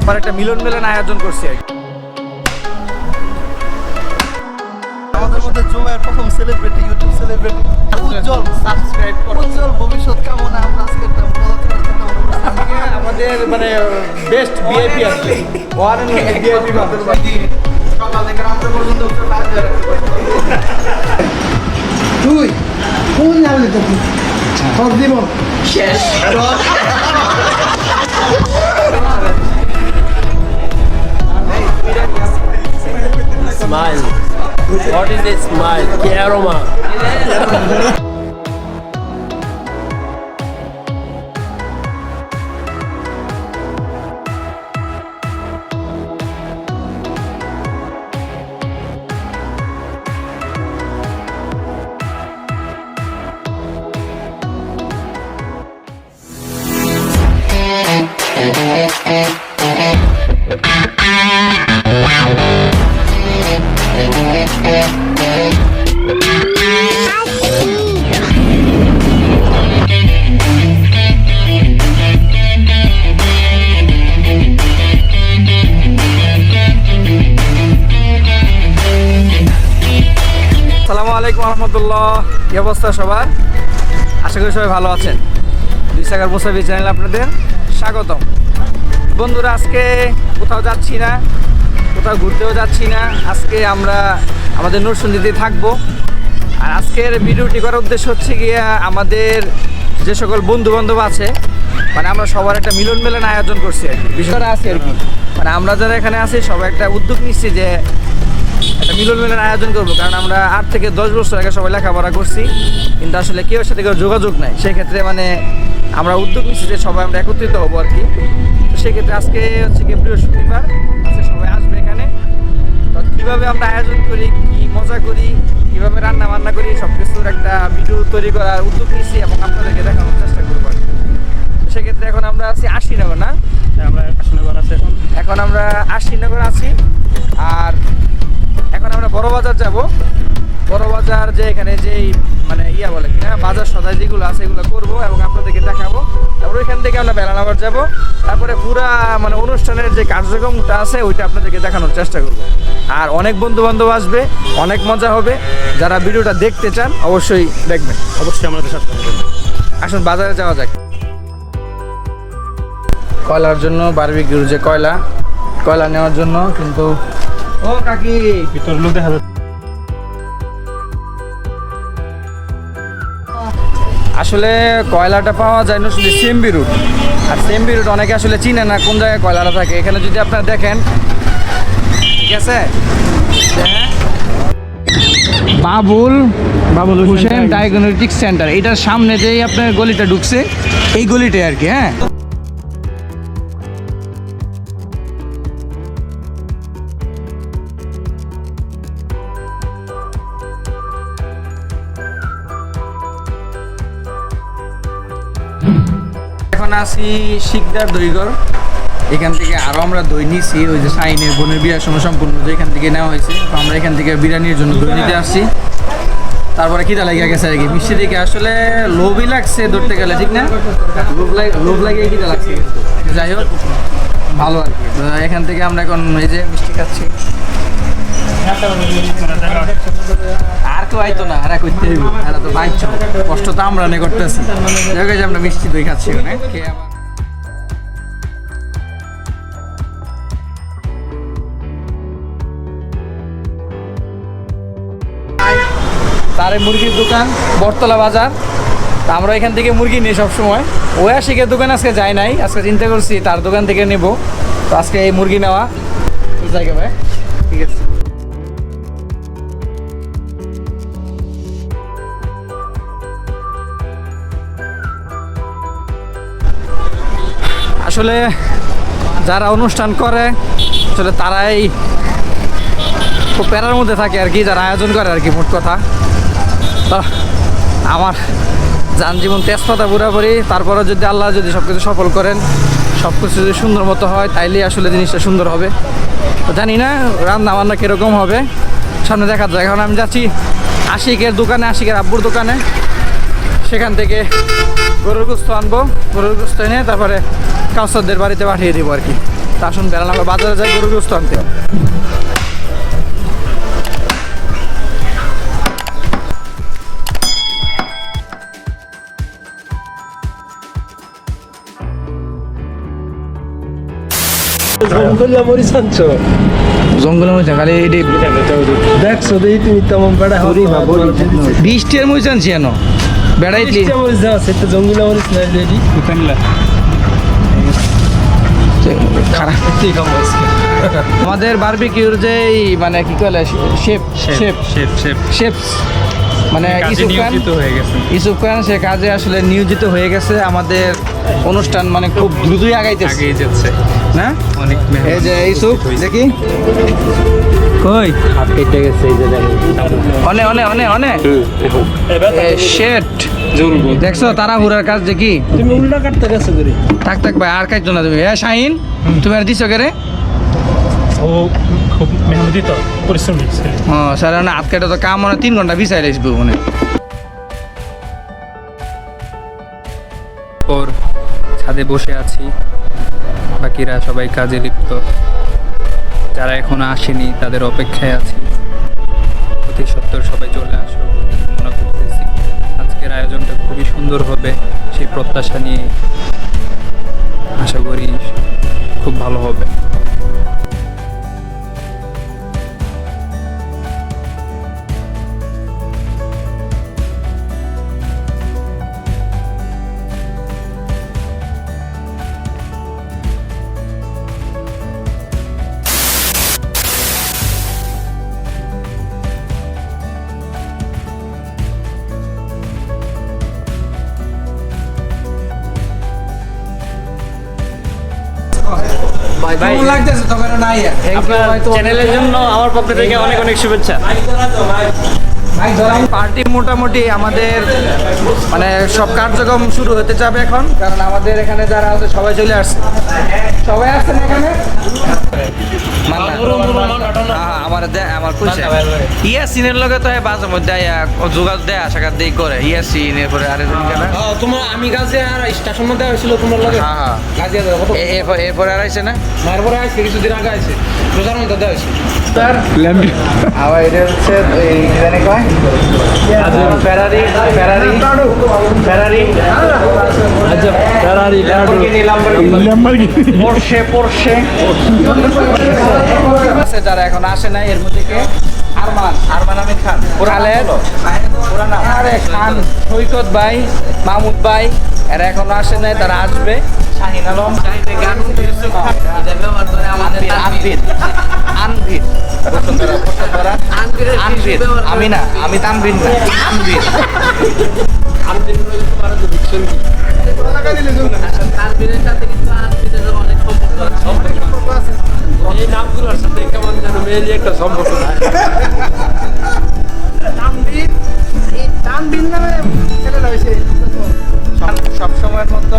সবার একটা মিলন মেলন আয়োজন করছি আর কি। আমাদের মধ্যে জুমায়ের প্রথম সেলিব্রিটি, ইউটিউব সেলিব্রিটি, উজ্জ্বল সাবস্ক্রাইব করুন, উজ্জ্বল ভবিষ্যৎ কামনা। আমরা আজকে একটা আমাদের মানে বেস্ট ভিআইপি আর কি, ওয়ান এন্ড অনলি ভিআইপি সকাল থেকে রাত পর্যন্ত তুই কোন যাবে তো সব দিব শেষ। Smile. What is a smile? Que aroma. আসসালামু আলাইকুম রহমতুল্লাহ। কি অবস্থা সবার? আশা করি সবাই ভালো আছেন। দুই সাগার মুসাফির চ্যানেল আপনাদের স্বাগতম। বন্ধুরা, আজকে কোথাও যাচ্ছি না, কোথাও ঘুরতেও যাচ্ছি না। আজকে আমরা আমাদের নরসিংদীতে থাকবো। আর আজকের ভিডিওটি করার উদ্দেশ্য হচ্ছে গিয়ে আমাদের যে সকল বন্ধু বান্ধব আছে, মানে আমরা সবার একটা মিলন মেলন আয়োজন করছি আর কি, বিষয়টা আছে আর কি। মানে আমরা যারা এখানে আছি সবাই একটা উদ্যোগ নিচ্ছি যে একটা মিলন মেলন আয়োজন করবো। কারণ আমরা 8 থেকে 10 বছর আগে সবাই লেখাপড়া করছি, কিন্তু আসলে কেউ সাথে কেউ যোগাযোগ নাই। সেক্ষেত্রে মানে আমরা উদ্যোগ নিচ্ছি যে সবাই আমরা একত্রিত হবো আর কি। তো সেক্ষেত্রে আজকে হচ্ছে কি বৃহস্পতিবার, আজকে সবাই আসবে এখানে। তো কীভাবে আমরা আয়োজন করি, কী মজা করি, কীভাবে রান্না বান্না করি, সব কিছুর একটা ভিডিও তৈরি করার উদ্যোগ নিচ্ছি এবং আপনাদেরকে দেখানোর চেষ্টা করবো আর কি। তো সেক্ষেত্রে এখন আমরা আছি আশিনগর, না? আমরা আশিনগর আছি এখন আমরা আশিনগর আছি। আর এখন আমরা বড় বাজার যাব। বড় বাজার যে এখানে যেই মানে ইয়া বলে কিনা বাজার সদাই যেগুলো আছে এগুলো করবো এবং আপনাদেরকে দেখাবো। তারপর ওইখান থেকে আমরা বেলানাবার যাব। তারপরে পুরা মানে অনুষ্ঠানের যে কার্যক্রমটা আছে ওইটা আপনাদেরকে দেখানোর চেষ্টা করবো। আর অনেক বন্ধু বান্ধব আসবে, অনেক মজা হবে। যারা ভিডিওটা দেখতে চান অবশ্যই দেখবেন। অবশ্যই আমাদের সাথে থাকবেন। আসুন বাজারে যাওয়া যাক। কয়লার জন্য বারবিকিউর যে কয়লা নেওয়ার জন্য কিন্তু ও কাকি ভিতর লোক দেখা যাচ্ছে। আসলে কয়লাটা পাওয়া যায় না শুধু সেমবি রুট। আর সেমবি রুট অনেকে আসলে চিনে না কোন জায়গায় কয়লাটা থাকে। এখানে যদি আপনারা দেখেন, ঠিক আছে, বাবুল হোসেন ডায়াগনস্টিক সেন্টার, এটার সামনে যেই আপনার গলিটা ঢুকছে এই গলিটাই আর কি। হ্যাঁ, এখন আছি শিকদার দইঘর। এখান থেকে আরও আমরা দই নিয়েছি, ওই যে শাহিনের বোনের বিয়ার সময় সম্পূর্ণ দই এখান থেকে নেওয়া হয়েছে। তো আমরা এখান থেকে বিরিয়ানির জন্য দই নিতে আসছি। তারপরে খিদা লেগে গেছে আর কি, মিষ্টি দিকে আসলে লোভই লাগছে ধরতে গেলে, ঠিক না? লোভ লাগিয়ে খিদা লাগছে, যাই হোক ভালো আর কি। তো এখান থেকে আমরা এখন এই যে মিষ্টি খাচ্ছি। আর কেউ আইতো না, এরা করতে হইব, এরা তো বাইছ, কষ্ট তো আমরা নে করতেছি। দেখো যে আমরা মিষ্টি দই খাচ্ছি ওখানে খেয়ে। আবার তারে মুরগির দোকান বটতলা বাজার। তা আমরা এখান থেকে মুরগি নিই সবসময়। ওই আশিকের দোকান আজকে যাই নাই, আজকে চিন্তা করছি তার দোকান থেকে নেব। তো আজকে এই মুরগি নেওয়া জায়গা ভাই, ঠিক আছে। আসলে যারা অনুষ্ঠান করে আসলে তারাই খুব প্যারার মধ্যে থাকে আর কি, যারা আয়োজন করে আর কি, মোট কথা। তো আমার যানজীবন তেজপাতা পুরাপুরি। তারপরে যদি আল্লাহ যদি সব কিছু সফল করেন, সব কিছু যদি সুন্দর মতো হয়, তাইলে আসলে জিনিসটা সুন্দর হবে। তো জানি না রান্না বান্না কীরকম হবে, সামনে দেখা যায়। এখন আমি যাচ্ছি আশিকের দোকানে, আশিকের আব্বুর দোকানে। সেখান থেকে গরুর গোস্ত আনবো, গরুর গোস্ত এনে তারপরে কাউসারদের বাড়িতে পাঠিয়ে দেবো আর কি। তা আসুন বেড়াল আমরা বাজারে যাই গরু গোস্ত আনতে। জঙ্গলে মরিচ আনছো জঙ্গলের মধ্যে খালি এটি দেখছো দেখি তুমি তেমন বেড়া হরি বাবু বৃষ্টির মধ্যে আনছি কেন বেড়াইতে মরিচ দাও সেটা জঙ্গলে মরিচ নাই রেডি খারাপ আমাদের বারবিকিউর যে মানে কি বলে chef chef chef chef chef মানে ইউসুফ খান হয়ে গেছে। ইউসুফ খান সে কাজে আসলে নিয়োজিত হয়ে গেছে। আমাদের অনুষ্ঠান মানে খুব দ্রুতই আগাইতেছে আগেই যাচ্ছে না অনেক এই যে ইউসুফ দেখি কই হাত কেটে গেছে এই যে দেখো অনে অনে অনে অনে শেট দেখছো তারা হুরার কাজ দেখি তুমি উল্টা কাটতে গেছো করে থাক থাক ভাই আর কাইতো না তুমি শাহিন তুমি আর দিছো কে রে ও খুব মেহনতি তো পরিশ্রমী ছেলে। ও স্যার না হাত কাটা তো কাম মানে 3 ঘন্টা বিছাই লাইছবো মানে ওর ছাদে বসে আছি, বাকিরা সবাই কাজে লিপ্ত। যারা এখনো আসেনি তাদের অপেক্ষায় আছি। অতি সত্বর সবাই চলে আসো মনে করতেছি। আজকের আয়োজনটা খুবই সুন্দর হবে সেই প্রত্যাশা নিয়ে আশা করি খুব ভালো হবে। কেমন লাগতেছে তখন নাই আপনার চ্যানেলের জন্য আমার পক্ষ থেকে অনেক অনেক শুভেচ্ছা। পার্টি মোটামুটি আমাদের মানে সব কার্যক্রম শুরু হতে যাবে এখন, কারণ আমাদের এখানে যারা আছে সবাই চলে আসছে। সবাই আসছেন এখানে আমার আমার খুশি ইয়াসিনের লগে তো বাজে মধ্যে যোগাযোগ দেয় আশা কার দিয়ে করে ইয়াসিনের পরে আরেকজন কেনা তোমার আমি কাছে আর স্টেশন মধ্যে হয়েছিল তোমার লগে হ্যাঁ হ্যাঁ কাজে এরপরে আর আইছে না মারপরে আসছে কিছুদিন আগে আছে রোজার মধ্যে দেওয়া হয়েছে আবার এটা হচ্ছে এই কি জানি কয় ফেরারি ফেরারি ফেরারি আচ্ছা ফেরারি পোরশে পোরশে আছে যারা এখন আসে নাই এর মধ্যে কে আরমান আরমান আমির খান খালেদ আরে খান সৈকত ভাই মাহমুদ ভাই এরা এখনো আসে নাই, তারা আসবে। শাহিন আলম আনভির আনভির বসুন্ধরা আনভির আমি না আমি তানভির না আনভির এই নামগুলোর সাথে কেমন যেন মেয়েরই একটা সম্পর্ক সব সময়ের মতো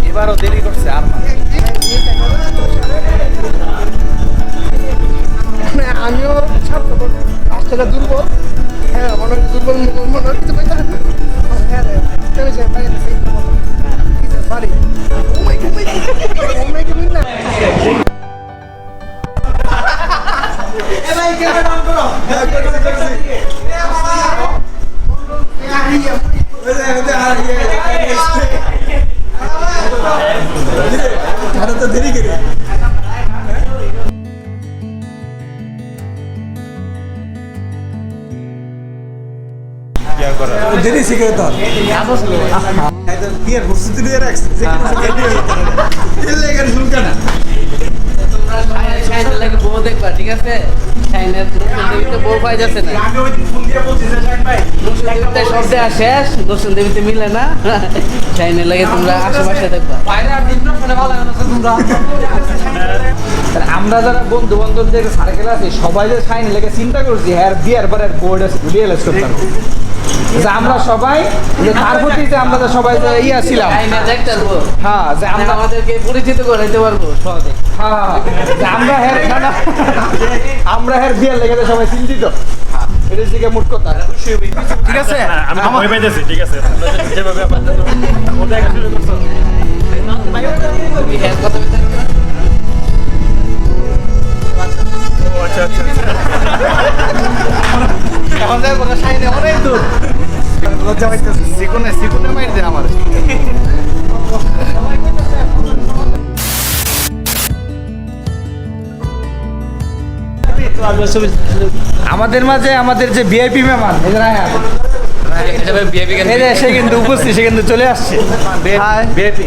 এবারও দেরি করছে আরমান। মানে আমিও স্বার্থপর, 5 টাকা দুর্বল। হ্যাঁ মনে হয় দুর্বল মনে হয় কিছু পাইতে হ্যাঁ বাড়ি না দেরি শিখে তো বিয়ের প্রস্তুতি নিয়ে রাখছি বউ দেখবা ঠিক আছে, বউ পাই যাচ্ছে না, শব্দে শেষ দর্শন দেবীতে মিলে না, চাইনের লাগে তোমরা আশেপাশে দেখবা। আমরা যারা বন্ধু বান্ধবদের সার্কেল আছে সবাই যে সাইন লেগে চিন্তা করছি হ্যাঁ বিয়ের পরে বোর্ড রিয়েলাইজ করতাম যে আমরা সবাই যে তার প্রতি যে আমরা যে সবাই যে ইয়া ছিলাম দেখতে পারবো, হ্যাঁ যে আমরা আমাদেরকে পরিচিত করাইতে পারবো সহজে। হ্যাঁ যে আমরা হ্যাঁ আমরা হ্যাঁ বিয়ের লেগে যে সবাই চিন্তিত, এটা দিকে মোট কথা। ঠিক আছে আমি তো ভয় পাইতেছি। ঠিক আছে যেভাবে আপনাদের ওটা শুরু করছো তুমি হ্যাঁ কথা বলতে আমার যাই বলে সাইনে অনেক দূর লজ্জা পাইতেছে সিকুনে মাইর দে আমার আমাদের মাঝে আমাদের যে ভিআইপি মেহমান সে কিন্তু উপস্থিত, সে কিন্তু চলে আসছে। বিএপি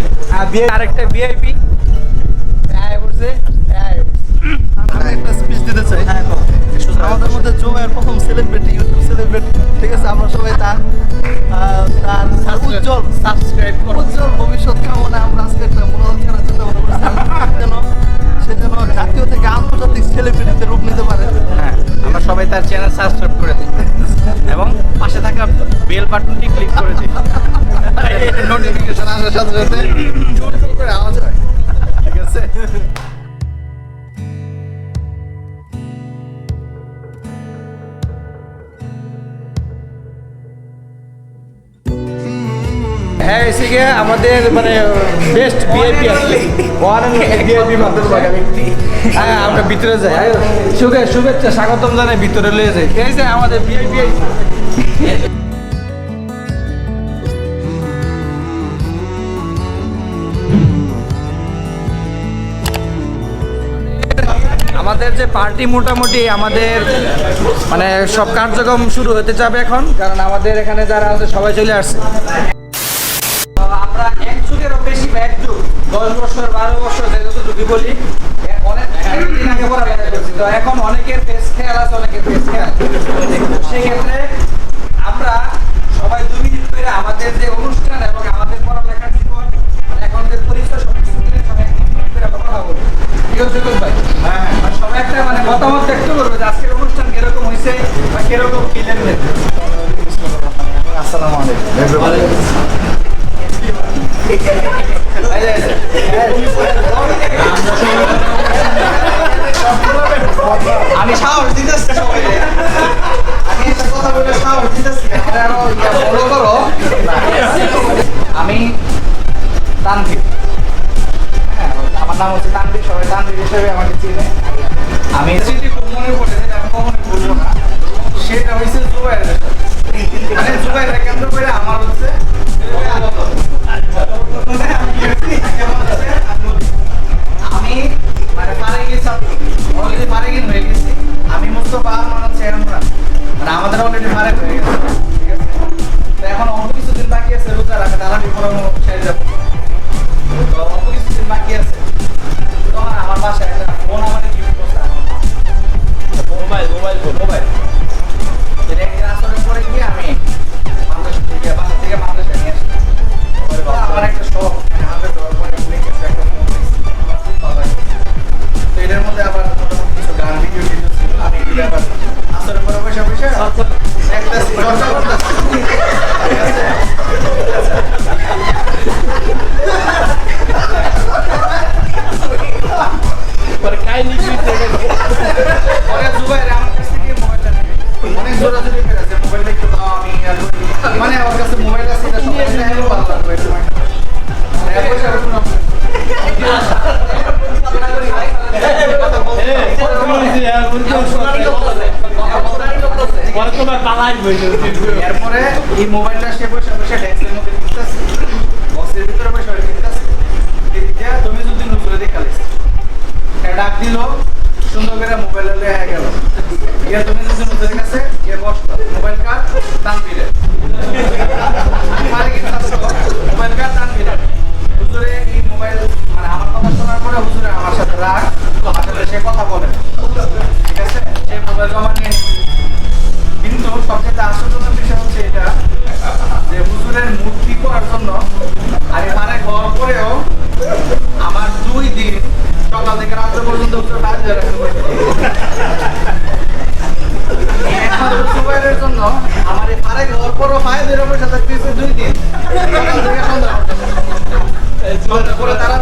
আরেকটা ভিআইপি আমি একটা স্পিচ দিতে চাই আমাদের মধ্যে জুবাইয়ের প্রথম সেলিব্রিটি ইউটিউব সেলিব্রিটি ঠিক আছে আমরা সবাই তার উজ্জ্বল উজ্জ্বল ভবিষ্যৎ কামনা আমরা আজকে একটা মনোনয়ন করার চিন্তা ভাবনা করছি সে যেন জাতীয় থেকে আন্তর্জাতিক সেলিব্রিটিতে রূপ নিতে পারে। হ্যাঁ, আমরা সবাই তার চ্যানেল সাবস্ক্রাইব করে দিই এবং পাশে থাকা বেল বাটনটি ক্লিক করে দিই, নোটিফিকেশন আসার সাথে সাথে চুপ করে আওয়াজ হয় ঠিক আছে। হ্যাঁ এসে গিয়ে আমাদের মানে বেস্ট ভিআইপি আসলে ভিআইপি হ্যাঁ আমরা ভিতরে যাই। শুভেচ্ছা স্বাগতম জানাই, ভিতরে লিয়ে যাই। এই যে আমাদের ভিআইপি আমাদের যে পার্টি মোটামুটি আমাদের মানে সব কার্যক্রম শুরু হতে যাবে এখন, কারণ আমাদের এখানে যারা আছে সবাই চলে আসছে। আমরা এক যুগেরও বেশি বা এক যুগ 10 বছর 12 বছর যতটুকু বলি অনেক দিন আগে পড়ালেখা করছি, তো এখন অনেকের ফেস খেয়াল আছে, অনেকের ফেস খেয়াল। সেক্ষেত্রে আমরা সবাই 2 মিনিট করে আমাদের যে অনুষ্ঠান এবং আমাদের পড়ালেখার জীবন এখন যে পরিচয় সব কিছু মিলে সবাই 1 মিনিট করে আমরা কথা বলবো। ঠিক আছে ভাই? হ্যাঁ, আর সবাই একটা মানে মতামত ব্যক্ত করবে যে আজকের অনুষ্ঠান কিরকম হয়েছে বা কিরকম ফিলেন হয়েছে। আসসালামু আলাইকুম। আমি সাহস দিতেছি সবাইকে, আমি একটা কথা বলে সাহস দিতেছি। আমি তানভীর, হ্যাঁ আমার নাম হচ্ছে তানভীর, সবাই তানভীর হিসেবে আমাকে চিনে। আমি স্মৃতি খুব মনে পড়ে যেটা আমি কখনো ভুলবো না, সেটা হয়েছে জুবাইরের সাথে। মানে জুবাইরের কেন্দ্র করে আমার হচ্ছে আমি মানে পারে গেছি, অলরেডি পারে গিয়ে হয়ে গেছি। আমি মুস্তফা আমার হচ্ছে এমরা, মানে আমাদের অলরেডি পারে হয়ে গেছে। ঠিক আছে, তো এখন অল্প কিছুদিন বাকি আছে রোজার, আমি তারাবি পড়ানো ছেড়ে যাবো, তো অল্প কিছুদিন বাকি আছে। তখন আমার বাসায় একটা ফোন আমাদের গিফট করছে, মোবাইল যেটা একদিন আসরের পরে গিয়ে আমি বাংলাদেশ থেকে বাসা থেকে বাংলাদেশে নিয়ে আসি। আমার একটা শখ, হাতে দেওয়ার পরে একটা তো এটার মধ্যে আবার মোটামুটি কিছু গান ভিডিও ছিল, আমি এগুলো আবার আসরের পরে বসে একটা চর্চা করতেছি। অনেক জোরাজুরি করে আছে, মোবাইলটা একটু দাও, আমি মানে আমার কাছে মোবাইল আছে, এটা সবাই ভালো লাগবে। এরপরে এই মোবাইলটা সে বসে বসে ডেস্কের মধ্যে কিনতেছে, বক্সের ভিতরে বসে কিনতেছে। তুমি যদি নজরে দেখালিস ডাক দিল সুন্দর করে মোবাইল হয়ে গেল, তুমি যদি নজরে কাছে গিয়ে বসলো, মোবাইল কার তানভীরের, মোবাইল কার তানভীরের। হুজুরে এই মোবাইল মানে আমার কথা শোনার পরে হুজুরে আমার সাথে রাগ, আমার সাথে সে কথা বলে, ঠিক আছে, সে মোবাইল জমা নিয়ে নিচ্ছে। কিন্তু সবচেয়ে আশ্চর্যজনক বিষয় হচ্ছে এটা যে হুজুরের মূর্তি করার জন্য আমি মানে ঘর করেও আমার 2 দিন সকাল থেকে রাত্রে পর্যন্ত হুজুর কাজ ধরে জুবাইরের জন্য আমার এই পারে ঘর করেও পায়ে ধরে বসে থাকতেছে 2 দিন সকাল থেকে সন্ধ্যা পরে তারা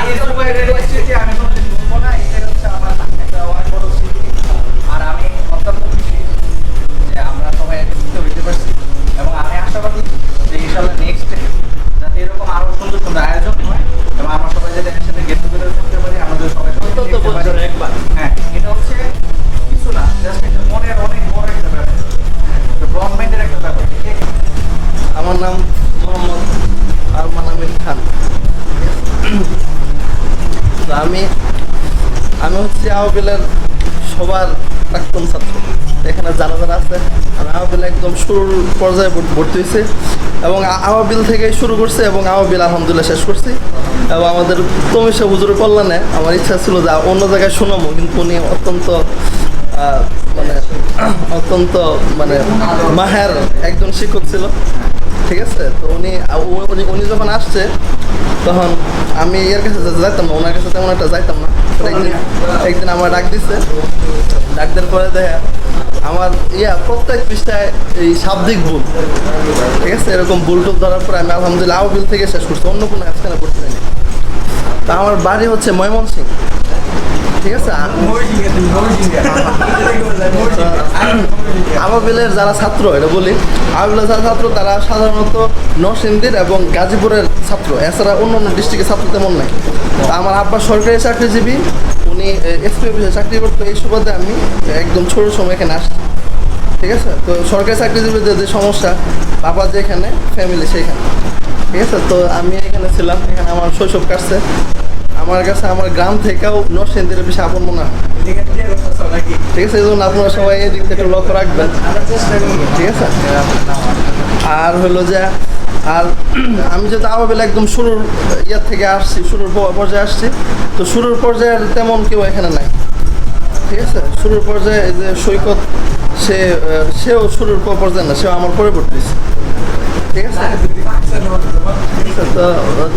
এই জুবাইরের স্মৃতি আমি কোনোদিন ভুলবো না। এটাই হচ্ছে আমার একটা অনেক বড় স্মৃতি। আর আমি অত্যন্ত খুশি যে আমরা সবাই একত্রিত হইতে পারছি এবং আমি আশাবাদী যে ইনশাআল্লাহ নেক্সট যাতে এরকম আরো সুন্দর সুন্দর আয়োজন হয় এবং আমরা সবাই যাতে একসাথে গেট টুগেদার করতে পারি, আমাদের সবাই একবার। হ্যাঁ, এটা হচ্ছে কিছু না, জাস্ট আমার নাম মোহাম্মদ আরমান আমির খান। তো আমি হচ্ছি আহবিলের সবার প্রাক্তন ছাত্র। এখানে যারা যারা আছে, আমি আহবিল একদম শুরুর পর্যায়ে ভর্তি হয়েছি এবং আহবিল থেকেই শুরু করছি এবং আহবিল আলহামদুলিল্লাহ শেষ করছি। এবং আমাদের তমিশা হুজুরের কল্যাণে আমার ইচ্ছা ছিল যে অন্য জায়গায় শোনাবো, কিন্তু উনি অত্যন্ত মানে মাহের একজন শিক্ষক ছিল, ঠিক আছে। তো উনি যখন আসছে তখন আমি এর কাছে যাইতাম না, ওনার কাছে তেমন একটা যাইতাম না। একদিন আমার ডাক দিচ্ছে, ডাক দেওয়ার পরে দেখে আমার প্রত্যেক পৃষ্ঠায় এই শাব্দিক ভুল, ঠিক আছে, এরকম ভুল টুল ধরার পরে আমি আলহামদুলিল্লাহ আহবিল থেকে শেষ করছি, অন্য কোনো আজকাল করতে চাইনি। তা আমার বাড়ি হচ্ছে ময়মনসিংহ, ঠিক আছে। আহবিলের যারা ছাত্র, এটা বলি, আহবিলের যারা ছাত্র তারা সাধারণত নরসিংদীর এবং গাজীপুরের ছাত্র, এছাড়া অন্য অন্য ডিস্ট্রিক্টের ছাত্র তেমন নাই। আমার আব্বা সরকারি চাকরিজীবী, উনি এসপি অফিসে চাকরি করতো। এই সুবাদে আমি একদম ছোট সময় এখানে আসছি, ঠিক আছে। তো সরকারি চাকরিজীবীদের যে সমস্যা, বাবা যেখানে, ফ্যামিলি সেইখানে, ঠিক আছে। তো আমি এখানে ছিলাম, এখানে আমার শৈশব কাটছে। আমার কাছে আমার গ্রাম থেকেও নরসিংদীর বেশি আপন মনে হয়, ঠিক আছে। এই জন্য আপনারা সবাই এই দিক থেকে লক্ষ্য রাখবেন, ঠিক আছে। আর হলো যে আমি যেহেতু আহবিল একদম শুরুর থেকে আসছি, শুরুর পর্যায়ে আসছি, তো শুরুর পর্যায়ে তেমন কেউ এখানে নাই, ঠিক আছে। শুরুর পর্যায়ে এই যে সৈকত, সেও শুরুর পর্যায়ে না, সেও আমার পরবর্তী, ঠিক আছে।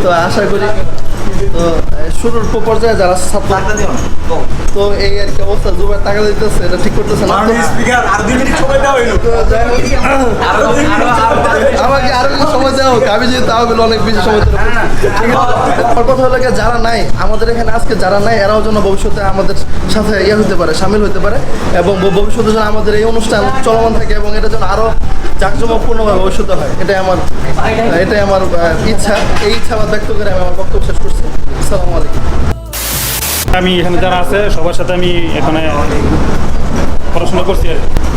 তো আশা করি তো শুরুর পর্যায়ে যারা ছাত্র, তো এই আর কি অবস্থা। জুবাই টাকা দিতেছে, এটা ঠিক করতেছে না। আমাকে আরো কিছু সময় দেওয়া হোক, আমি যেহেতু আহবিল অনেক বেশি সময় দেবো, ঠিক আছে। আমার কথা হলো যারা নাই আমাদের এখানে আজকে, যারা নাই এরাও যেন ভবিষ্যতে আমাদের সাথে হতে পারে, সামিল হতে পারে, এবং ভবিষ্যতে যেন আমাদের এই অনুষ্ঠান চলমান থাকে এবং এটা যেন আরো জাঁকজমকপূর্ণভাবে ভবিষ্যতে হয়, এটাই আমার ইচ্ছা। এই ইচ্ছা ব্যক্ত করে আমি আমার বক্তব্য শেষ করছি। আসসালামু আলাইকুম। আমি এখানে যারা আছে সবার সাথে আমি এখানে পড়াশোনা করছি,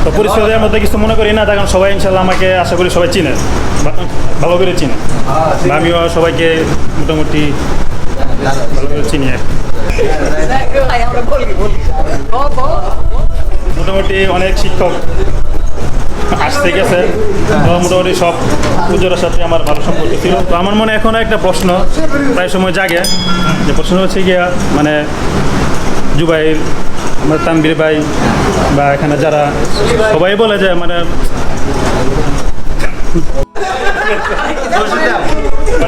তো পরিচয়ের মধ্যে কিছু মনে করি না, কারণ সবাই ইনশাল্লাহ আমাকে আশা করি সবাই চিনে, ভালো করে চিনে, আমিও সবাইকে মোটামুটি ভালো করে চিনি। মোটামুটি অনেক শিক্ষক আসতে গেছে, মোটামুটি সব পুজোর সাথে আমার ভালো সম্পর্ক ছিল। তো আমার মনে এখনও একটা প্রশ্ন প্রায় সময় জাগে, যে প্রশ্ন হচ্ছে গিয়া মানে জুবাইর, আমার তানভীর ভাই বা এখানে যারা সবাই বলে যে মানে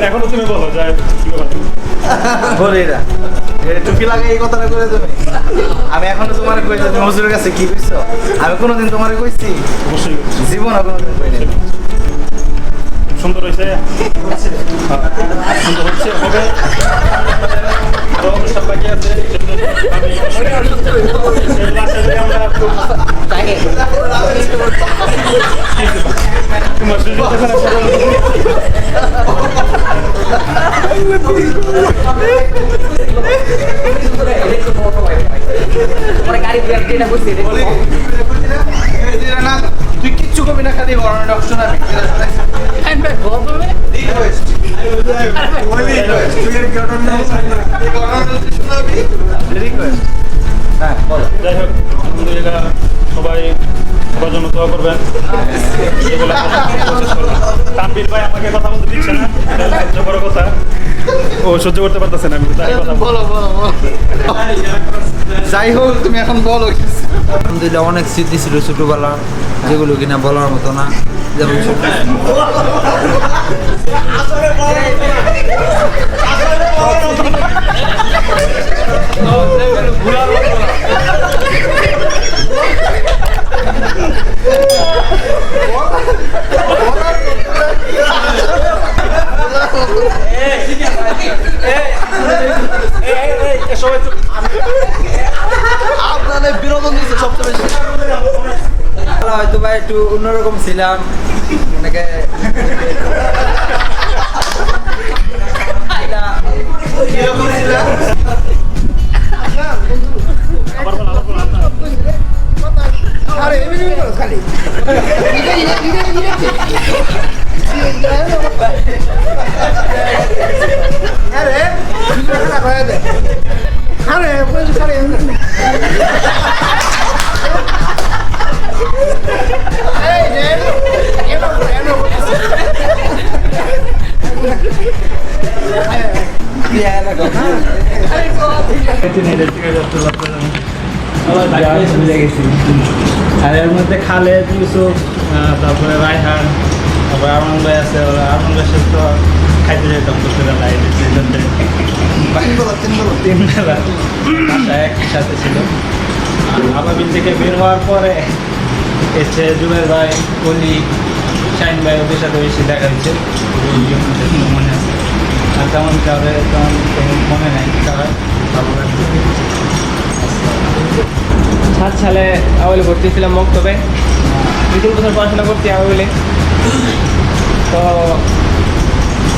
এখনো তুমি বলো যে বলি না টুপি লাগে এই কথাটা করে দেবে। আমি এখনো তোমার কইছি, তুমি হুজুরের কাছে কি কইছো? আমি কোনোদিন তোমার কইছি? অবশ্যই জীবন কোনোদিন কই নাই। সুন্দর হয়েছে, সুন্দর হচ্ছে, হবে আরো অনুষ্ঠান বাকি আছে। তুই কিচ্ছু কবি না, খালি শোনাবি। যাই হোক, আলহামদুলিল্লাহ সবাই সবার জন্য দোয়া করবেন। তানভীর ভাই আমাকে কথা বলতে দিচ্ছে না, এটা বড় কথা, ও সহ্য করতে পারতেছে না। আমি বলো। যাই হোক, তুমি এখন বলো। আলহামদুলিল্লাহ অনেক স্মৃতি ছিল ছোটবেলা, যেগুলো কিনা বলার মতো না। যেমন আপনাদের বিনোদন দিচ্ছে সবচেয়ে বেশি। হয়তো বা একটু অন্যরকম ছিলাম, অনেকে খালি আর এর মধ্যে খালেদ ইউসুফ তারপরে রায়হান তারপরে আরমান ভাই আছে আরমান ভাইয়ের সাথে তো খাইতে যেতাম দুপুরবেলায় তিন বেলা বাসা একসাথে ছিল। আবাবিল থেকে বের হওয়ার পরে এসে জুবের ভাই কলি শাইন ভাই ওদের সাথে বেশি দেখা হয়েছে মনে আছে। আর তেমন কাউরে তেমন মনে নাই কারণ 7 সালে আওয়ালে ভর্তি ছিলাম মক্তবে 2-3 বছর পড়াশোনা করছি আওয়ালে। তো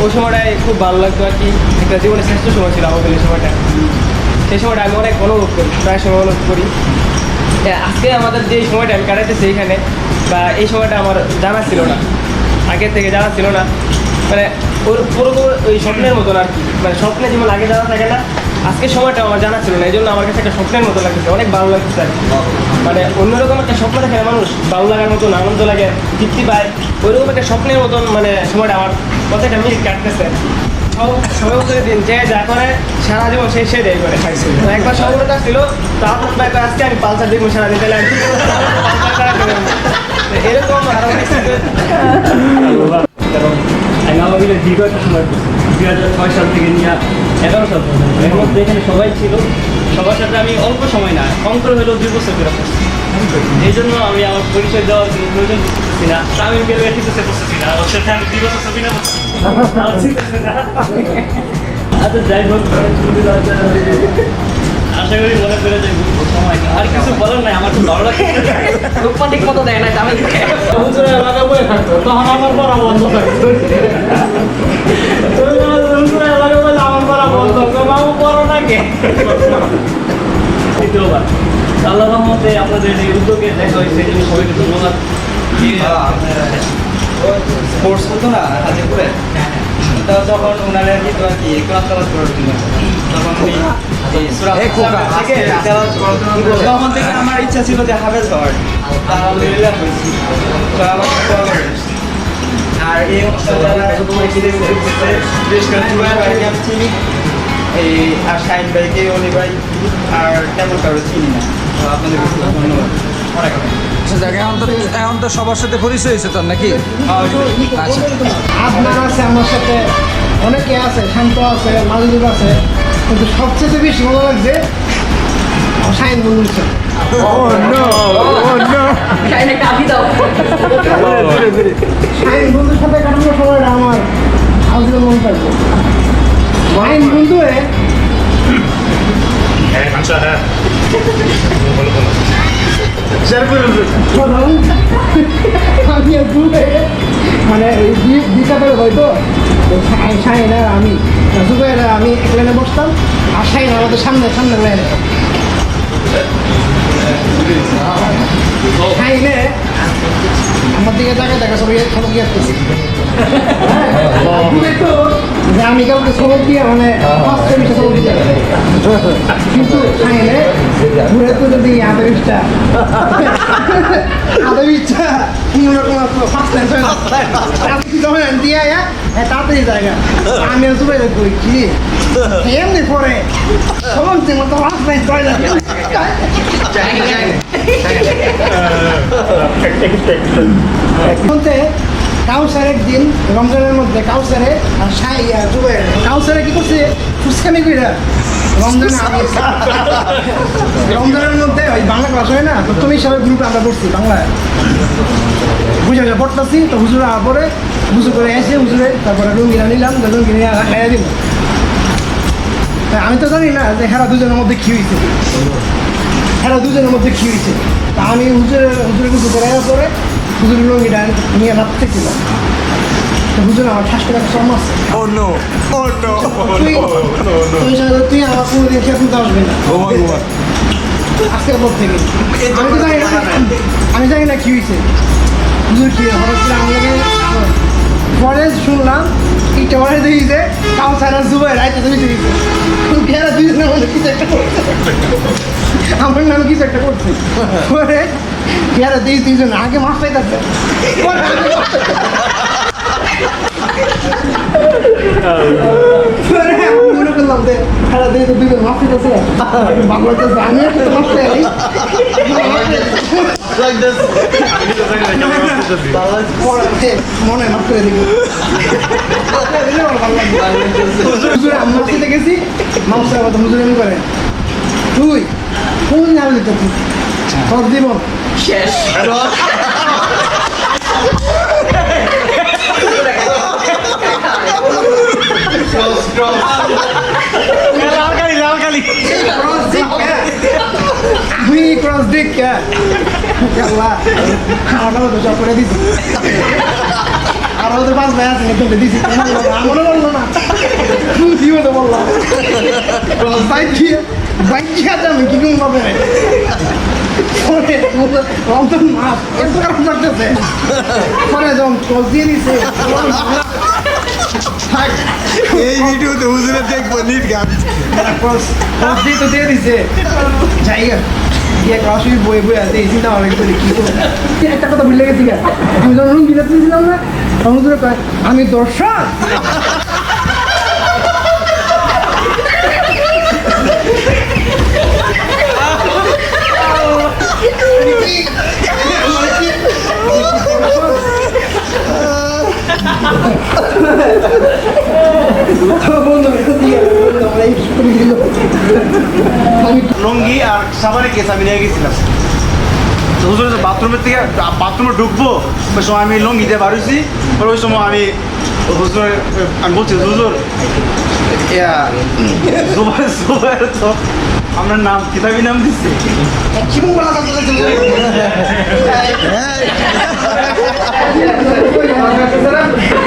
ওই সময়টায় খুব ভালো লাগতো আর কি, একটা জীবনের শ্রেষ্ঠ সময় ছিল আওয়ালের সময়টা। সেই সময়টা আমি অনেক অনুভব করি, প্রায় সময় অনুভব করি। আজকে আমাদের যে সময়টা আমি কাটাইতেছি এইখানে, বা এই সময়টা আমার জানা ছিল না, আগে থেকে জানা ছিল না, মানে ওর পুরোপুরি ওই স্বপ্নের মতন আর কি। মানে স্বপ্নে যেমন আগে জানা থাকে না, আজকের সময়টা আমার জানা ছিল না, এই জন্য আমার কাছে একটা স্বপ্নের মতো লাগতেছে, অনেক ভালো লাগতেছে আর কি। মানে অন্যরকম একটা স্বপ্ন দেখে না মানুষ, ভালো লাগার মতন, আনন্দ লাগে, তৃপ্তি পায়, ওইরকম একটা স্বপ্নের মতন মানে সময়টা আমার কথাটা মিল কাটতেছে। সবাই বছরের দিন যে যা করে সারা জীবন সেই সেটাই করে খাইছে। একবার সফলতা ছিল, তারপর আজকে আমি পালসার দেখবো সারাদিন, তাহলে আমি এরকম আরো অনেক এবং আমি আমাদের দীর্ঘ একটা সময় 2006 সাল থেকে নিয়ে 11 সাল পর্যন্ত এর মধ্যে এখানে সবাই ছিল, সবার সাথে আমি অল্প সময় না, কম করে হলেও 2 বছর করে পড়ছি। এই জন্য আমি আমার পরিচয় দেওয়ার কোনো প্রয়োজন করতেছি না। আমি গেলে ঠিক আছে বসতেছি না, ওর সাথে আমি 2 বছর ছবি না আচ্ছা যাই হোক, আশা করি মনে করে যাই সময় আর কিছু বলার নাই। আমার তো ভালো লাগে, রূপা ঠিক মতো দেয় না, আমি এলাকা বয়ে থাকতো তখন আমার পড়া বন্ধ থাকতো, এলাকা বলে আমার পড়া বন্ধ, বাবু পড়ো নাকি। দ্বিতীয়বার আল্লাহ রহমতে আপনাদের এই উদ্যোগে দেখা হয়েছে, এই জন্য সবাইকে ধন্যবাদ। স্পোর্টস হতো না হাজিপুরে, তো তখন ওনারা কিন্তু আর কি ক্লাস চালাতে পারছিল, তখন তখন থেকে আমার ইচ্ছা ছিল যে হাফেজ হওয়ার, আলহামদুলিল্লাহ হয়েছি। তো আমার আর এই আমি চিনি, এই আর শাহিন ভাইকে, অলি ভাই আর তেমন কারো চিনি না। তো আপনাদের ধন্যবাদ অনেক অনেক। এখন তো সবার সাথে পরিচয় হয়েছে তোর নাকি? আপনার আছে, আমার সাথে অনেকে আছে, শান্ত আছে, মাজুদুর আছে, কিন্তু সবচেয়ে বেশি ভালো লাগছে শাহিন বন্ধুর সাথে। শাহিন বন্ধুর সাথে কাটানোর সময়টা আমার আজীবন মনে থাকবে। শাহিন বন্ধু মানে বিকাপের হয়তো শাহিন আর আমি, জুবাইর আর আমি এক লাইনে বসতাম, আর শাহিন আমাদের সামনে সামনে লাইনে। শাহিনে আমার দিকে তাকে দেখা সবাই সবক গিয়ে আসতেছি, যে আমি কাউকে সবক দিয়ে মানে 5 মিনিটে সবক দিতে পারি। কিন্তু শাহিনে ঘুরে তো যদি আধা বিশটা দিয়ে তাড়াতাড়ি জায়গা আমি জুবাই করি কি এমনি পরে সমস্ত মতো কাউসার একদিন রমজানের মধ্যে কাউসারে আর জুবাই কাউসারে কি করছে ফুসকামি কইরা রমজানে রমজানের মধ্যে ওই বাংলা ক্লাস হয় না, তো তুমি সবাই গ্রুপে আমরা পড়ছি বাংলায় বুঝে পড়তেছি। তো হুজুরে পরে হুজুর করে এসে হুজুরে তারপরে রুঙ্গিরা নিলাম, রুঙ্গি নিয়ে খাইয়া দিল। আমি তো জানি না যে হেরা দুজনের মধ্যে কি হয়েছে, হেরা দুজনের মধ্যে কি হয়েছে। তা আমি হুজুরে কিছু করে পরে হুজুরের রুঙ্গিটা নিয়ে ভাবতেছিলাম, হুজুর আমার ঠাস করে একটা সমস্যা, তুই আমার কোনোদিন খেয়ে তুলতে আসবি না আজকের পর থেকে। আমি জানি না কি হয়েছে, হুজুর কি হঠাৎ করে আমাকে পরে শুনলাম একটা পরে দেখি যে কাউসার আর জুবাইর রাইতে দিয়েছে, দুজনের মধ্যে কিছু একটা করছে, আমার নামে কিছু একটা করছে। পরে পেয়ারা দিয়েছি দুজন আগে মাছ পাইতেছে, মনে করলাম যে খেলা দিয়ে তো দুজন মাফি আছে বাংলাদেশ আমি একটা মাফি মনে মাফ করে দিব হুজুর আমি মাফিতে গেছি মামসার কথা হুজুর এমনি করে তুই কোন নাম লিখতে তুই সব দিব শেষ আমি ক্রস দিক কে আল্লাহ আমারও তো সব করে দিছি আর ওদের 5 ভাই আছে কিন্তু দিছি আমারও বললো না তুইও তো বললাম ক্রস বাইক আছে আমি কি কম পাবে রমজান মাস এত খারাপ লাগতেছে পরে যখন ক্রস দিয়ে দিছে এই ভিডিওতে হুজুরে দেখবো নিট গান ক্রস দিয়ে তো দিয়ে দিছে জায়গা গিয়ে ক্রস বই আছে এই চিন্তা অনেক করে কি করবো একটা কথা ভুলে গেছি আমি যখন রুম দিলাম না সমুদ্রে কয় আমি দর্শক লঙ্গি আর সাবারে কেস আমি নিয়ে গেছিলাম তো হুজুর বাথরুমের থেকে বাথরুমে ঢুকবো ওই সময় আমি লঙ্গি দিয়ে বাড়িয়েছি ওই সময় আমি হুজুর আমি বলছি হুজুর জুবাইর তো আপনার নাম কিতাবি নাম দিচ্ছে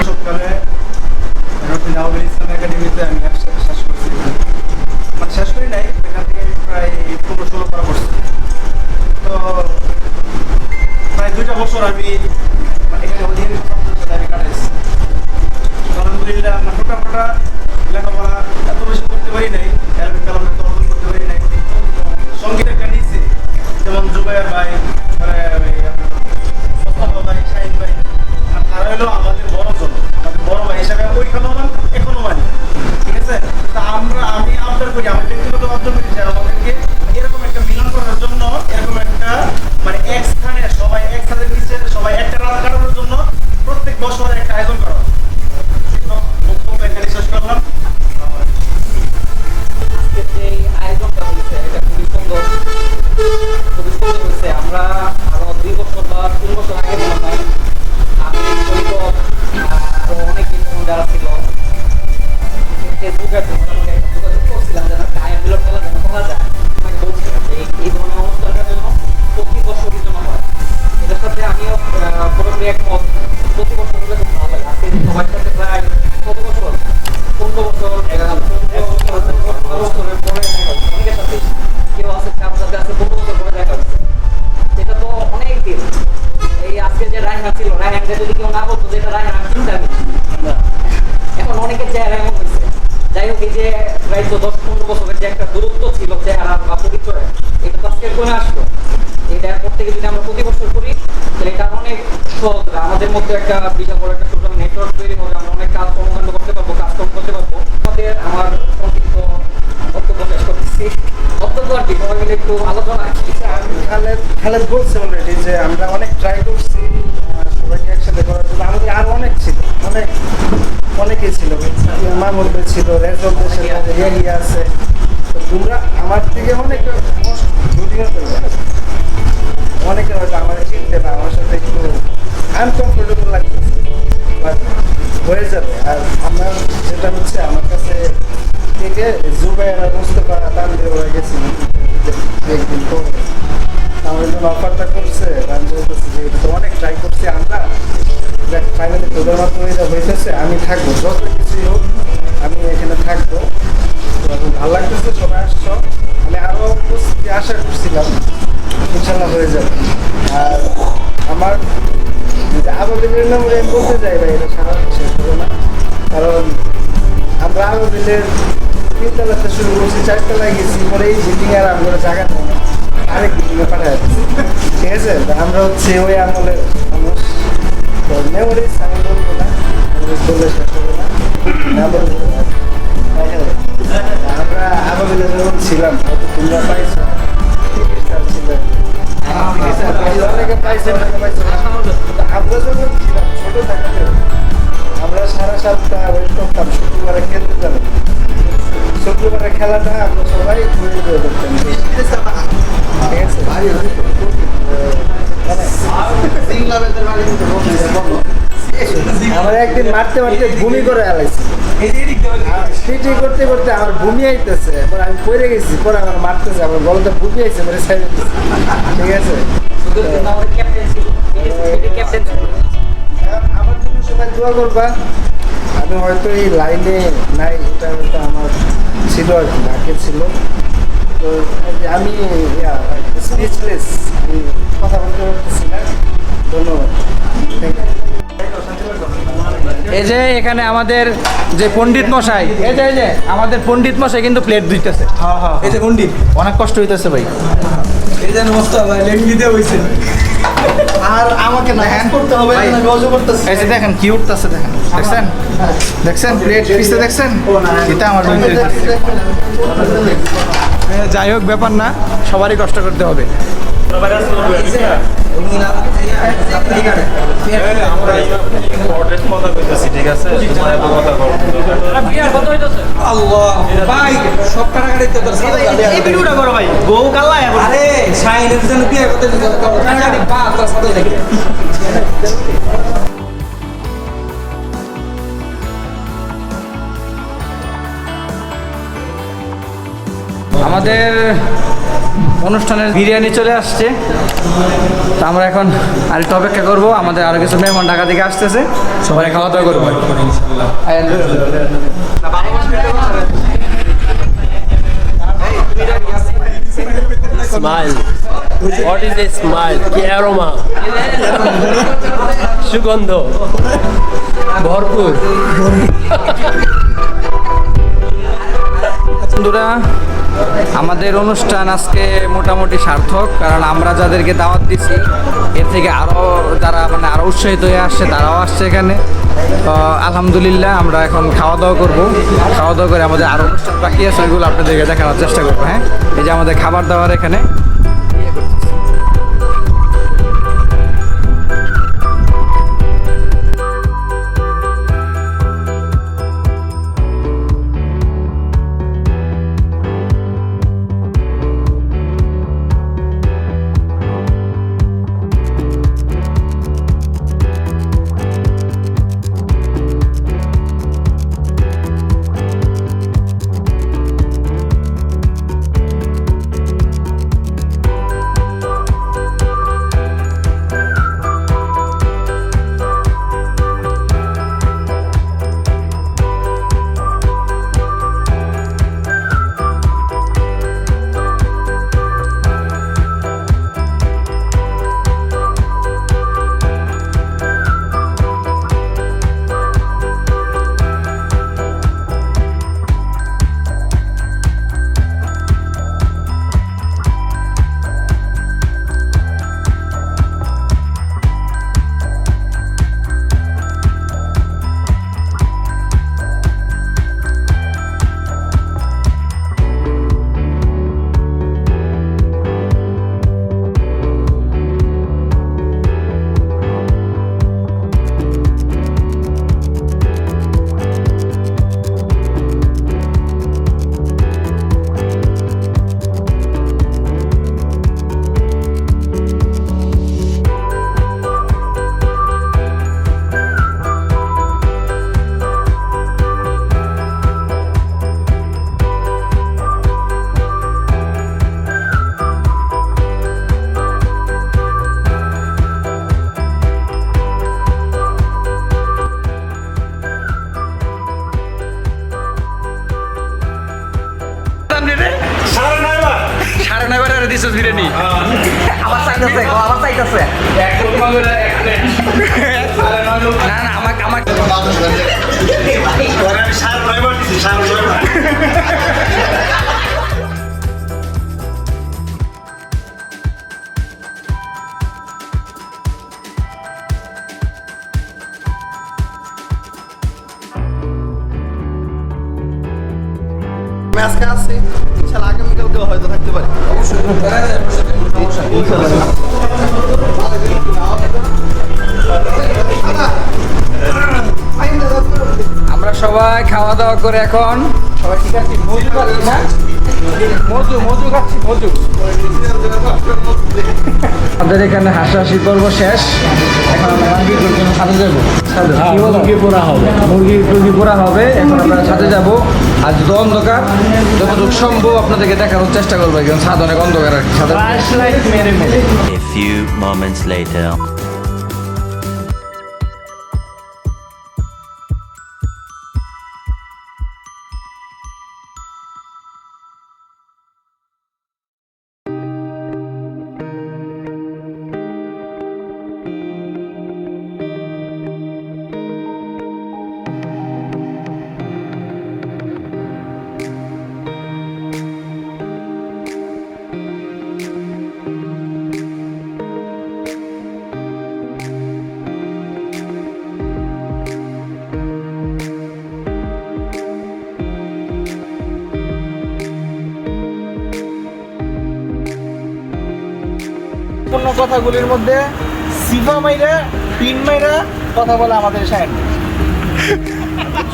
সকালে ইসলাম একাডেমিতে আমি শেষ করছি মানে শেষ করি নাই এখান থেকে প্রায় 15-16 করা করছি তো প্রায় 2টা বছর আমি এখানে আমি কাটাইছি আলহামদুলিল্লাহ আমার মোটামোটা লেখাপড়া এত বেশি করতে পারি নাই কালামে তো অর্জন করতে পারি নাই সঙ্গীত একটা নিয়েছি যেমন জুবাইর ভাই ভাই শাহিন ভাই আর তারা হলো আমাদের বড় ভাই হিসাবে ওইখানেও এখনো মানি ঠিক আছে তা আমি আবদার করি আমার ব্যক্তিগত আবদার করি যে আমাদেরকে এরকম একটা মিলন করার জন্য এরকম একটা মানে এক স্থানে সবাই এক ছাদের নিচে সবাই একটা রাত কাটানোর জন্য প্রত্যেক বছর একটা আয়োজন করা বক্তব্য এখানে শেষ করলাম এই আয়োজনটা হয়েছে এটা খুবই সুন্দর হয়েছে আমরা আরো 2 বছর বা 3 বছর আগে মনে হয় আমি শৈশব আরো অনেক যারা ছিল ফেসবুকে মোটামুটি একটা যোগাযোগ করছিলাম যেন কায়া মিলন মেলা যেন করা যায় আমাকে বলছিলাম যে এই ধরনের অনুষ্ঠানটা যেন প্রতি বছরই যেন হয় এটার সাথে আমিও পুরোপুরি একমত প্রতি বছর হলে খুব ভালো লাগে আজকে সবার সাথে প্রায় কত বছর 15 বছর 11 বছরের পরে অনেকের সাথে কেউ আছে কারোর সাথে আছে 15 বছর পরে দেখা হচ্ছে এটা তো অনেক দিন এই আজকে যে রায়হান ছিল রায়হানকে যদি কেউ না বলতো যে এটা রায়হান আমি চিন্তা করি এখন অনেকের চেহারা এমন হয়েছে যাই হোক এই যে প্রায় 10-15 বছরের যে একটা দূরত্ব ছিল চেহারা বা পরিচয় এটা তো আজকে কমে আসলো এটা প্রত্যেকে যদি আমরা প্রতি বছর করি তাহলে এটা অনেক সহজ হবে আমাদের মধ্যে একটা বিশাল বড় একটা সোশ্যাল নেটওয়ার্ক তৈরি হবে আমরা অনেক কাজ কর্মকাণ্ড করতে পারবো কাজকর্ম করতে পারবো আমাদের আমার সংক্ষিপ্ত বক্তব্য শেষ করতেছি বক্তব্য আর কি সবাই মিলে একটু আলোচনা খালেদ বলছে অলরেডি যে আমরা অনেক ট্রাই করছি সবাইকে একসাথে করার জন্য আমাদের আরো অনেক ছিল অনেকেই ছিল মামুন ছিল রেজল দেশের আছে তো তোমরা আমার থেকে অনেক অনেকে হয়তো আমার চিনতে না আমার সাথে একটু আনকমফোর্টেবল লাগতেছে বাট হয়ে যাবে আর আমার যেটা হচ্ছে আমার কাছে থেকে জুবাইর আর মুস্তফা তানভীর হয়ে গেছিল একদিন পরে আমার জন্য অফারটা করছে আমি বলতেছি যে এটা তো অনেক ট্রাই করছি আমরা ফাইনালি তোদের মাধ্যমে এটা হয়েছে আমি থাকবো যত কিছুই হোক আমি এখানে থাকবো তো ভালো লাগতেছে সবাই আসছো আমি আরও উপস্থিতি আশা করছিলাম ইনশাল্লাহ হয়ে যাবে আর আমার আবাবিলের নাম আমি বলতে চাই ভাই এটা সারা শেষ হবে না কারণ আমরা আবাবিলের 3 তলাতে শুরু করছি 4 তলায় গেছি পরে এই বিল্ডিং আর আমরা জায়গা নেই না আরেক বিল্ডিংয়ে পাঠায় ঠিক আছে আমরা হচ্ছে ওই আমলের মানুষ তো মেমোরিজ আমি বলবো না বললে শেষ হবে না না বললে আমরা আবাবিলে যখন ছিলাম হয়তো তোমরা পাইছো চিকিৎসা ছিলেন অনেকে পাইছে অনেকে পাইছে না। কিন্তু আমরা যখন ছিলাম ছোট থাকতে আমরা 7:30 ওয়েট করতাম শুক্রবারে খেলতে যাবো। শুক্রবারের খেলাটা আমরা সবাই ঘুরে ঘুরে দেখতাম, ঠিক আছে? আমার একদিন মারতে মারতে ভূমি করে আলাইছি, পিটি করতে করতে আমার ভূমি আইতেছে, পরে আমি পড়ে গেছি, পরে আমার মারতেছে, আমার গলাতে ভূমি আইছে, পরে সাইডে ঠিক আছে। আমার জন্য সবাই দোয়া করবা। আমি হয়তো এই লাইনে নাই, এটা হয়তো আমার ছিল আর কি, আগে ছিল। তো আমি স্পিচলেস, আমি কথা বলতে পারতেছি না। ধন্যবাদ, থ্যাংক ইউ। এই যে এখানে আমাদের যে পণ্ডিত মশাই, এই যে আমাদের পণ্ডিত মশাই কিন্তু প্লেট দিতেছে। এই যে পণ্ডিত অনেক কষ্ট হইতেছে ভাই। এই যে নমস্কার ভাই লেঙ্গিতে হইছে আর আমাকে না হ্যান্ড করতে হবে, আমি অজু করতেছি। এই যে দেখেন কি উঠতেছে, দেখেন, দেখছেন দেখছেন প্লেট পিসে দেখছেন, এটা আমার যাই হোক ব্যাপার না, সবারই কষ্ট করতে হবে। ঠিক আছে আল্লাহ ভাই সব কাটাকাটি তো এই ভিডিওটা করো ভাই বউ কাল্লা আরে শাইনের জন্য বিয়ে করতে কাটাকাটি বাদ তার সাথে লাগে। আমাদের অনুষ্ঠানের বিরিয়ানি চলে আসছে, তো আমরা এখন আরেকটু অপেক্ষা করবো। আমাদের আরো কিছু মেহমান ঢাকা থেকে আসতেছে, সবাই খাওয়া দাওয়া করবো। Smile. What is a smile? কি aroma? সুগন্ধ ভরপুর। বন্ধুরা, আমাদের অনুষ্ঠান আজকে মোটামুটি সার্থক, কারণ আমরা যাদেরকে দাওয়াত দিছি এর থেকে আরও যারা মানে আরও উৎসাহিত হয়ে আসছে তারাও আসছে এখানে। তো আলহামদুলিল্লাহ আমরা এখন খাওয়া দাওয়া করবো। খাওয়া দাওয়া করে আমাদের আরও অনুষ্ঠান বাকি আছে, ওইগুলো আপনাদেরকে দেখানোর চেষ্টা করবো। হ্যাঁ, এই যে আমাদের খাবার দাবার এখানে বিরিয়ানি আমার চাইতেছে আমার চাইতেছে না না আমাকে আজকে আসছি, ইনশাল্লাহ আগামীকালকে হয়তো থাকতে পারি। আমরা সবাই খাওয়া দাওয়া করে এখন সবাই ঠিক আছে, মজু খাচ্ছি না, মজু খাচ্ছি, মজু। আমাদের এখানে হাসাহাসি পর্ব শেষ, এখন আমরা মুরগির জন্য ছাদে যাবো। মুরগি পোড়া হবে, মুরগি পোড়া হবে। এখন আমরা ছাদে যাবো। আর যদি অন্ধকার, যতটুকু সম্ভব আপনাদেরকে দেখানোর চেষ্টা করবো, কারণ ছাদ অনেক অন্ধকার আর কি। ছাদে A few moments later. পূর্ণ কথাগুলির মধ্যে সিফা মাইরা পিন মাইরা কথা বলে আমাদের শাইন,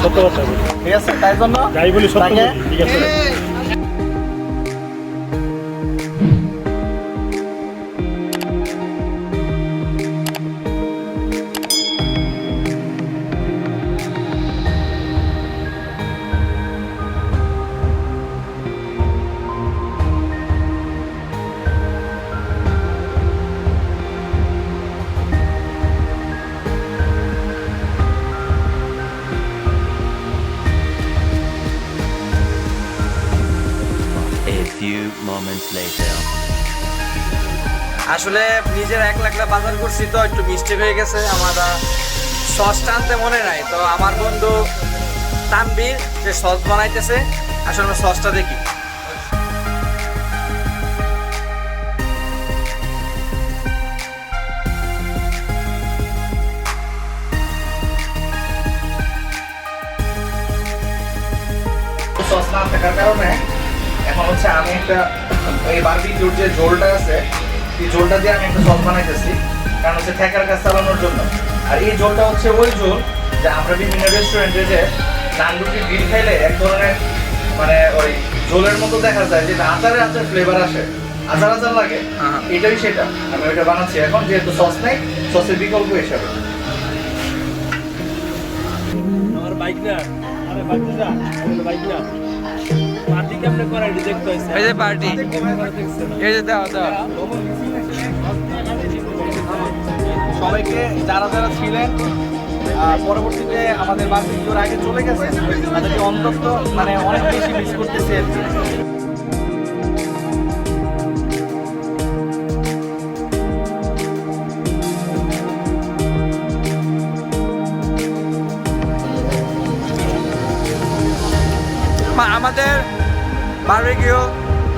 সত্য কথা বলি। ঠিক আছে? তাই জন্য যাই বলি সত্য তাকে বলি, ঠিক আছে? A few moments later. আসলে নিজের 1 লাখ বাজার করছি তো একটু মিস্টেক হয়ে গেছে। আমার সস টানতে মনে নাই, তো আমার বন্ধু তানবীর যে সস বানাইতেছে, আসলে আমরা সসটা দেখি। সস না থাকার কারণে এখন হচ্ছে আমি একটা এই বারবিকিউর যে ঝোলটা আছে, এই ঝোলটা দিয়ে আমি একটা সস বানাইতেছি, কারণ হচ্ছে ঠেকার কাজ চালানোর জন্য। আর এই ঝোলটা হচ্ছে ওই ঝোল যে আমরা বিভিন্ন রেস্টুরেন্টে যে নান রুটি গ্রিল খাইলে এক ধরনের মানে ওই ঝোলের মতো দেখা যায়, যেটা আচার ফ্লেভার আসে, আচার লাগে, এটাই সেটা। আমি ওইটা বানাচ্ছি এখন, যেহেতু সস নেই, সসের বিকল্প হিসাবে। আমার বাইক না, আরে বাইক না, বাইক না। পার্টি কেমনে করে এটা দেখতে হইছে। এই যে পার্টি, এই যে দাও দাও সবাইকে, যারা যারা ছিলেন পরবর্তীতে আমাদের বারবিকিউর আগে চলে গেছে, তাদেরকে অন্তত মানে অনেক বেশি মিস করতেছে আর কি। আমাদের বারবিকিউ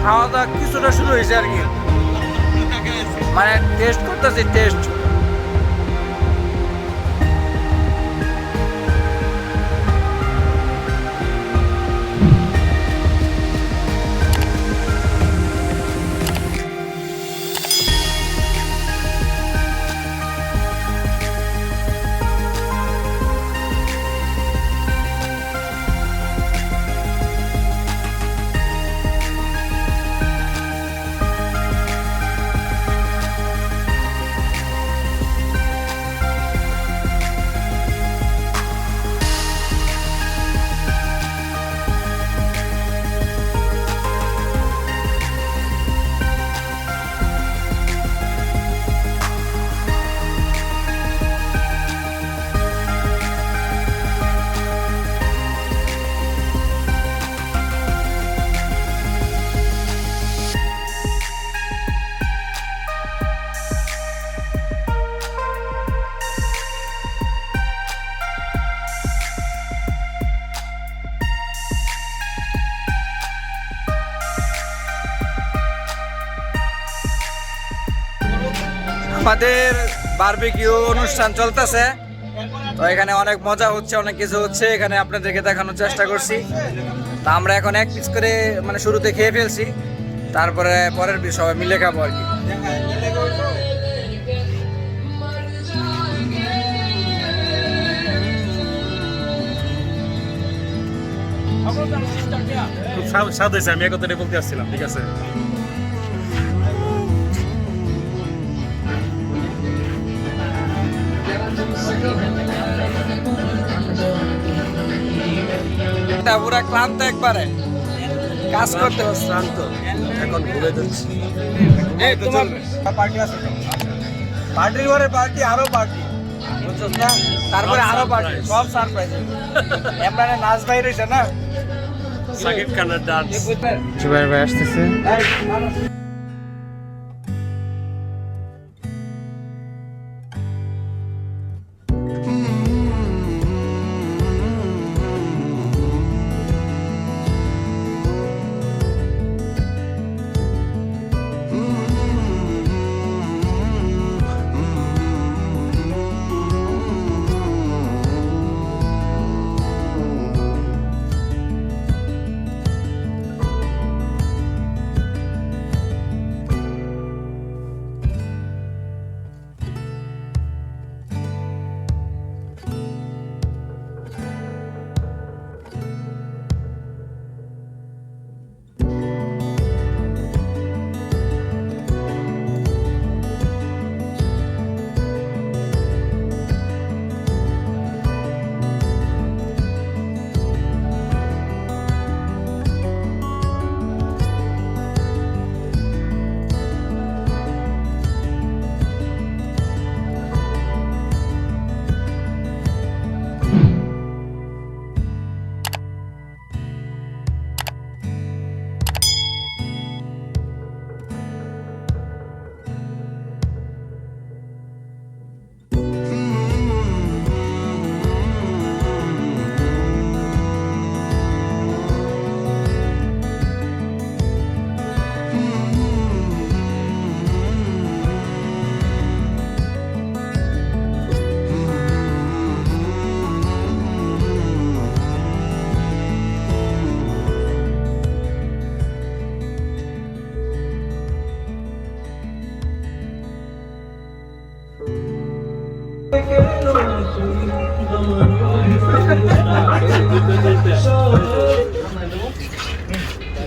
খাওয়া দাওয়া কিছুটা শুরু হয়েছে আর কি, মানে টেস্ট করতেছি, টেস্ট। আমাদের বারবিকিউ অনুষ্ঠান চলতেছে। তো এখানে অনেক মজা হচ্ছে, অনেক কিছু হচ্ছে, এখানে আপনাদেরকে দেখানোর চেষ্টা করছি। তা আমরা এখন এক পিস করে মানে শুরুতে খেয়ে ফেলছি, তারপরে পরের পিস সবাই মিলে খাবো আর কি। খুব স্বাদ হয়েছে, আমি একতারে বলতে আসছিলাম। ঠিক আছে, পুরা ক্লান্ত একবারে, কাজ করতে হচ্ছে শান্ত, এখন ঘুরে যাচ্ছি। তোমার পার্টি আছে তো? পার্টির পরে পার্টি, আরো পার্টি, বুঝছো না? তারপরে আরো পার্টি, সব সারপ্রাইজ। এমরানে নাচ বাইর হইছে না, সাকিব খানের ডান্স। জুবাইর ভাই আসতেছে।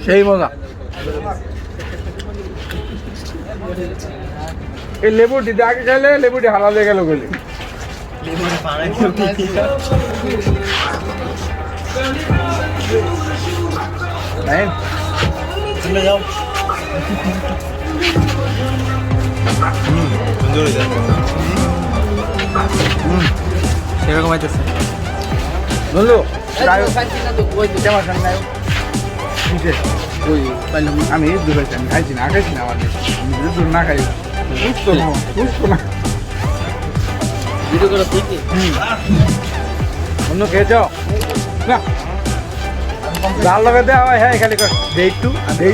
সেই মজা। এই লেবুটি আগে খেলে লেবুটি হারা হয়ে গেল বলে। সেরকম হইতেছে বললো আমি দুবাই খাইছি না, খাইছি না, আমার দূর না খাই বুঝতো না, বুঝতো না। অন্য খেয়েছ না? লাল লগে দেওয়া হয়, হ্যাঁ খালি একটু আরে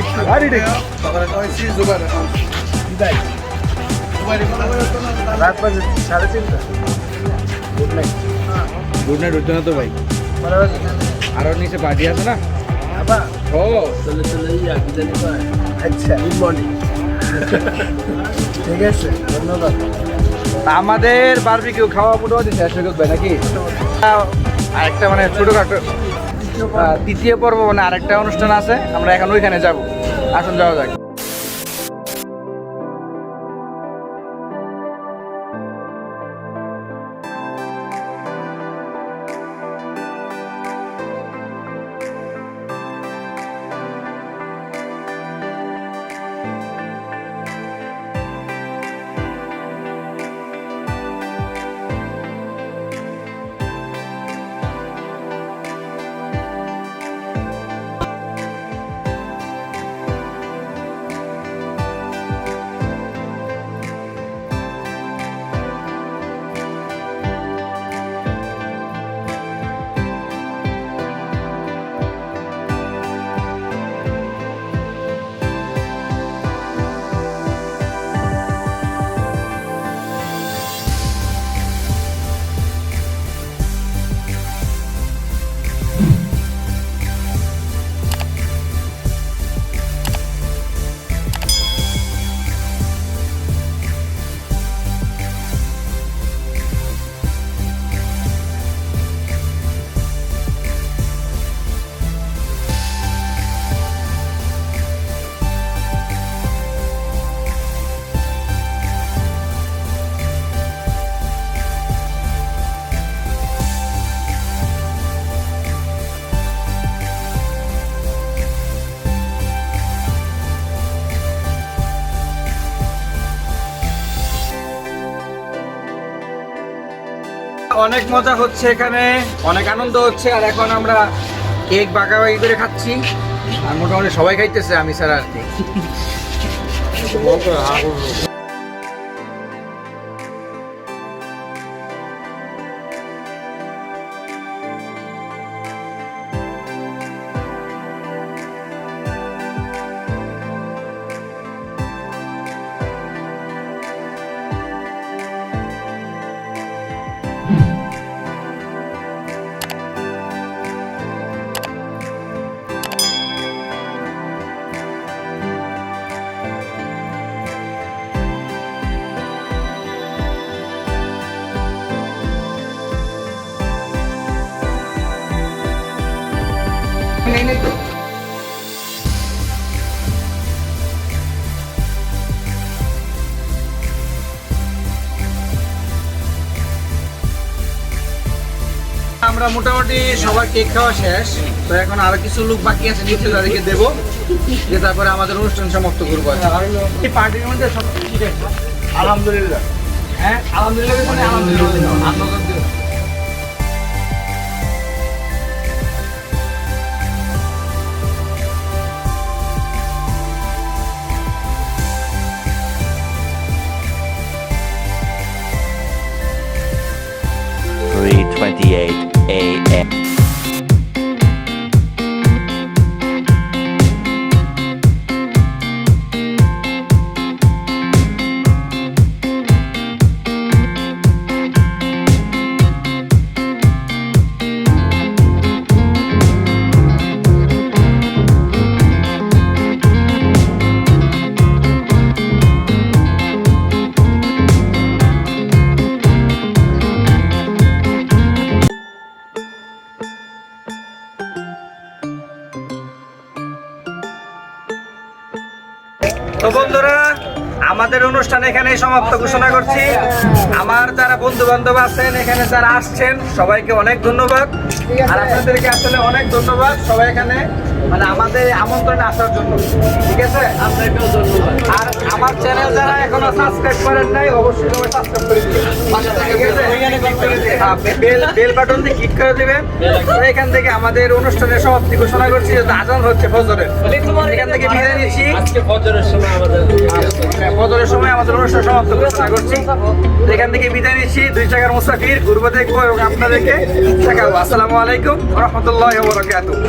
রাত বাজে 3:30। Good night. গুড নাইট হচ্ছে না তো ভাই, আরো নিচে পার্টি আছে না? ও চলে চলে আচ্ছা, গুড মর্নিং। ঠিক আছে, ধন্যবাদ। আমাদের বারবিকিউ খাওয়া মোটামুটি শেষ হয়ে গেছে নাকি? আরেকটা মানে ছোটখাটো তৃতীয় পর্ব মানে আরেকটা অনুষ্ঠান আছে, আমরা এখন ওইখানে যাব। আসুন যাওয়া যাক। অনেক মজা হচ্ছে এখানে, অনেক আনন্দ হচ্ছে। আর এখন আমরা কেক বাগাবাগি করে খাচ্ছি, আর মোটামুটি সবাই খাইতেছে, আমি ছাড়া আর কি। আমরা মোটামুটি সবার কেক খাওয়া শেষ, তো এখন আরো কিছু লোক বাকি আছে, নিচে তাদেরকে দেবো, দিয়ে তারপরে আমাদের অনুষ্ঠান সমাপ্ত করবো। এই পার্টির মধ্যে সব ঠিক আছে আলহামদুলিল্লাহ। হ্যাঁ আলহামদুলিল্লাহ, আলহামদুলিল্লাহ। AM. তো বন্ধুরা, আমাদের অনুষ্ঠান এখানে সমাপ্ত ঘোষণা করছি। আমার যারা বন্ধু বান্ধব আছেন এখানে যারা আসছেন সবাইকে অনেক ধন্যবাদ, আর আপনাদেরকে আসলে অনেক ধন্যবাদ সবাই এখানে মানে আমাদের আমন্ত্রণে আসার জন্য। ঠিক আছে, আপনাকেও ধন্যবাদ। আর আমার চ্যানেল যারা এখনো সাবস্ক্রাইব করেন নাই অবশ্যই সবাই সাবস্ক্রাইব করে দিবেন, বেল বাটন দিয়ে ক্লিক করে দিবেন। এখান থেকে আমাদের অনুষ্ঠানের সমাপ্তি ঘোষণা করছি, যেহেতু আজান হচ্ছে ফজরের, এখান থেকে বিদায় নিচ্ছি। ফজরের সময় আমাদের অনুষ্ঠান সমাপ্ত ঘোষণা করছি। এখান থেকে বিদায় নিচ্ছি। 2 টাকার মুসাফির ঘুরবো, দেখবো এবং আপনাদেরকে দেখাবো। আসসালামু আলাইকুম ওয়া রাহমাতুল্লাহি ওয়া বারাকাতুহু।